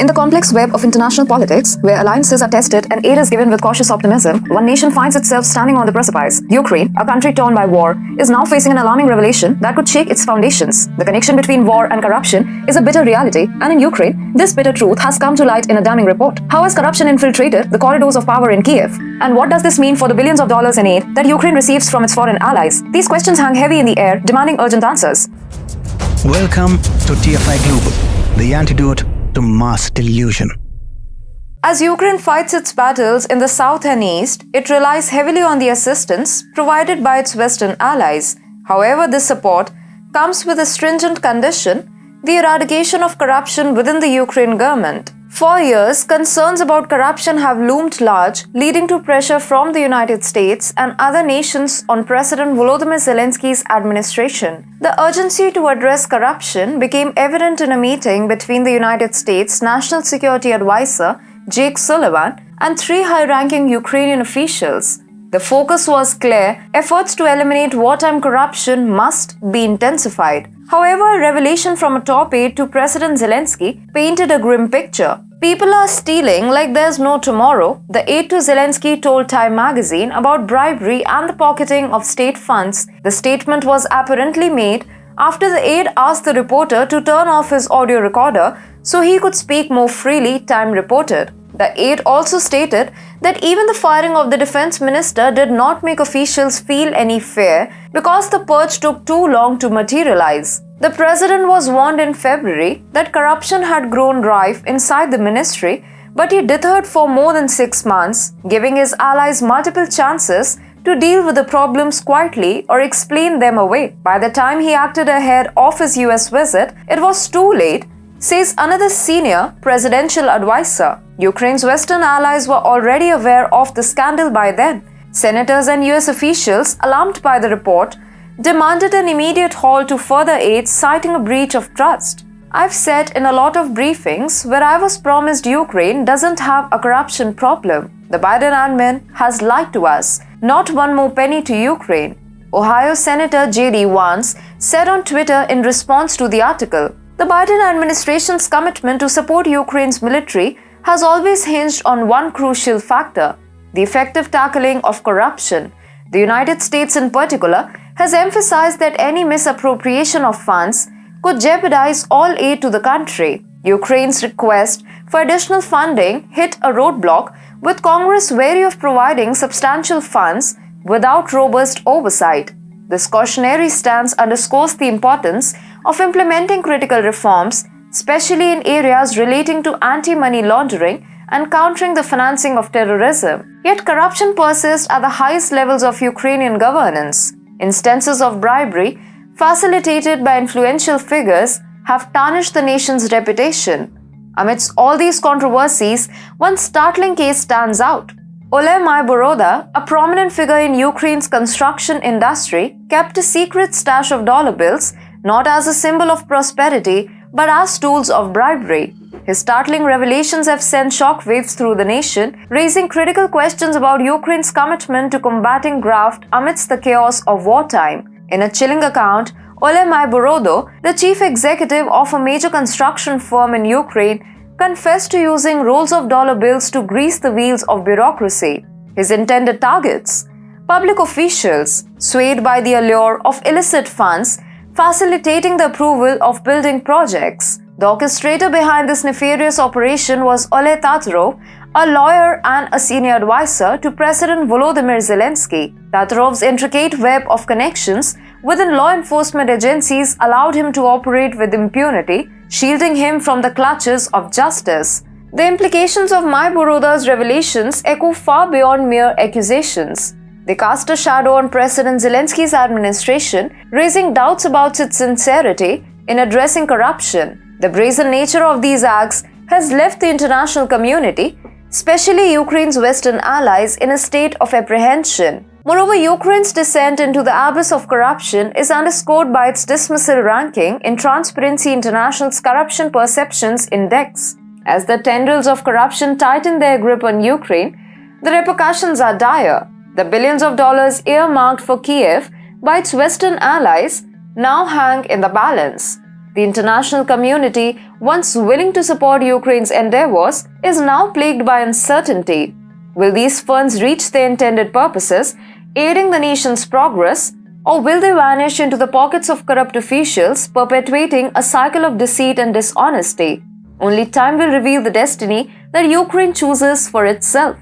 In the complex web of international politics, where alliances are tested and aid is given with cautious optimism, one nation finds itself standing on the precipice. Ukraine, a country torn by war, is now facing an alarming revelation that could shake its foundations. The connection between war and corruption is a bitter reality, and in Ukraine, this bitter truth has come to light in a damning report. How has corruption infiltrated the corridors of power in Kiev? And what does this mean for the billions of dollars in aid that Ukraine receives from its foreign allies? These questions hang heavy in the air, demanding urgent answers. Welcome to TFI Global, the antidote to mass delusion. As Ukraine fights its battles in the south and east, it relies heavily on the assistance provided by its Western allies. However, this support comes with a stringent condition: the eradication of corruption within the Ukraine government. For years, concerns about corruption have loomed large, leading to pressure from the United States and other nations on President Volodymyr Zelensky's administration. The urgency to address corruption became evident in a meeting between the United States National Security Advisor Jake Sullivan and three high-ranking Ukrainian officials. The focus was clear: efforts to eliminate wartime corruption must be intensified. However, a revelation from a top aide to President Zelensky painted a grim picture. People are stealing like there's no tomorrow, the aide to Zelensky told Time magazine about bribery and the pocketing of state funds. The statement was apparently made after the aide asked the reporter to turn off his audio recorder so he could speak more freely, Time reported. The aide also stated that even the firing of the defense minister did not make officials feel any fear because the purge took too long to materialize. The president was warned in February that corruption had grown rife inside the ministry, but he deterred for more than 6 months, giving his allies multiple chances to deal with the problems quietly or explain them away. By the time he acted ahead of his US visit, it was too late, says another senior presidential advisor. Ukraine's Western allies were already aware of the scandal by then. Senators and US officials, alarmed by the report, demanded an immediate halt to further aid, citing a breach of trust. I've said in a lot of briefings where I was promised Ukraine doesn't have a corruption problem. The Biden admin has lied to us. Not one more penny to Ukraine, Ohio Senator J.D. Vance said on Twitter in response to the article. The Biden administration's commitment to support Ukraine's military has always hinged on one crucial factor: the effective tackling of corruption. The United States in particular has emphasized that any misappropriation of funds could jeopardize all aid to the country. Ukraine's request for additional funding hit a roadblock, with Congress wary of providing substantial funds without robust oversight. This cautionary stance underscores the importance of implementing critical reforms, especially in areas relating to anti-money laundering and countering the financing of terrorism. Yet corruption persists at the highest levels of Ukrainian governance. Instances of bribery, facilitated by influential figures, have tarnished the nation's reputation. Amidst all these controversies, one startling case stands out. Oleg Maiboroda, a prominent figure in Ukraine's construction industry, kept a secret stash of dollar bills, not as a symbol of prosperity, but as tools of bribery. His startling revelations have sent shockwaves through the nation, raising critical questions about Ukraine's commitment to combating graft amidst the chaos of wartime. In a chilling account, Oleg Maiboroda, the chief executive of a major construction firm in Ukraine, confessed to using rolls of dollar bills to grease the wheels of bureaucracy. His intended targets: public officials, swayed by the allure of illicit funds, facilitating the approval of building projects. The orchestrator behind this nefarious operation was Oleg Tatarov, a lawyer and a senior advisor to President Volodymyr Zelensky. Tatarov's intricate web of connections within law enforcement agencies allowed him to operate with impunity, shielding him from the clutches of justice. The implications of Maiboroda's revelations echo far beyond mere accusations. They cast a shadow on President Zelensky's administration, raising doubts about its sincerity in addressing corruption. The brazen nature of these acts has left the international community, especially Ukraine's Western allies, in a state of apprehension. Moreover, Ukraine's descent into the abyss of corruption is underscored by its dismissal ranking in Transparency International's Corruption Perceptions Index. As the tendrils of corruption tighten their grip on Ukraine, the repercussions are dire. The billions of dollars earmarked for Kiev by its Western allies now hang in the balance. The international community, once willing to support Ukraine's endeavors, is now plagued by uncertainty. Will these funds reach their intended purposes, aiding the nation's progress, or will they vanish into the pockets of corrupt officials, perpetuating a cycle of deceit and dishonesty? Only time will reveal the destiny that Ukraine chooses for itself.